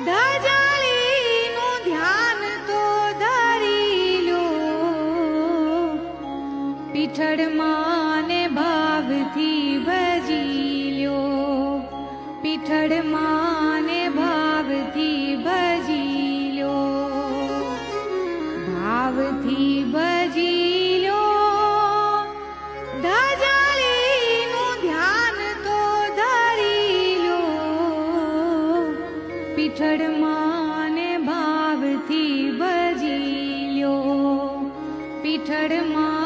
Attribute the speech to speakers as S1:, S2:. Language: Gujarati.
S1: ધજાળીનું ધ્યાન તો ધરી લો, પીઠળમાં ને ભાવથી ભજી લ્યો, પીઠળમાં ને ભાવથી ભજી લ્યો, ભાવથી ભજી લ્યો. ધજાળીનું ધ્યાન તો ધરી લો, પીઠળમાં ને ભાવથી ભજી લ્યો, પીઠળમાં